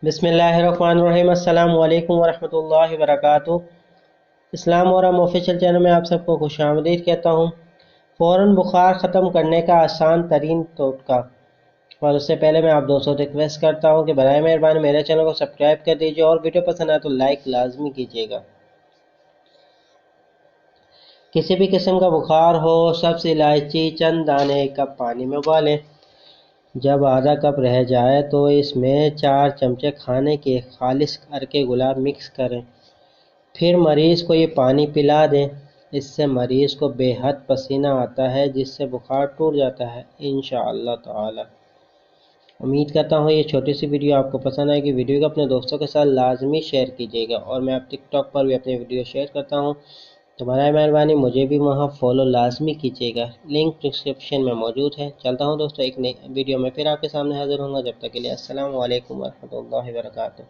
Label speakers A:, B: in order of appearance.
A: बिस्मिल्लाहिर्रहमानिर्रहीम। अस्सलामु अलैकुम वरहमतुल्लाहि वबरकातुहू। इस्लाम और हम ऑफिशियल चैनल में आप सबको खुशामदीद कहता हूँ। फ़ौरन बुखार ख़त्म करने का आसान तरीन टोटका। और उससे पहले मैं आप दोस्तों से रिक्वेस्ट करता हूँ कि बराए मेहरबानी मेरे चैनल को सब्सक्राइब कर दीजिए और वीडियो पसंद आए तो लाइक लाजमी कीजिएगा। किसी भी किस्म का बुखार हो, सब्ज़ इलायची चंद दाने एक कप पानी में उबालें। जब आधा कप रह जाए तो इसमें 4 चमचे खाने के खालिस अरके गुलाब मिक्स करें। फिर मरीज़ को ये पानी पिला दें। इससे मरीज़ को बेहद पसीना आता है जिससे बुखार टूट जाता है इंशाअल्लाह ताला। उम्मीद करता हूँ ये छोटी सी वीडियो आपको पसंद आएगी। वीडियो को अपने दोस्तों के साथ लाजमी शेयर कीजिएगा और मैं अब टिकटॉक पर भी अपनी वीडियो शेयर करता हूँ, तो बराए मेहरबानी मुझे भी वहाँ फॉलो लाजमी कीजिएगा। लिंक डिस्क्रिप्शन में मौजूद है। चलता हूँ दोस्तों, एक नई वीडियो में फिर आपके सामने हाजिर होऊंगा। जब तक के लिए अस्सलामु अलैकुम वरहमतुल्लाहि वबरकातुहू।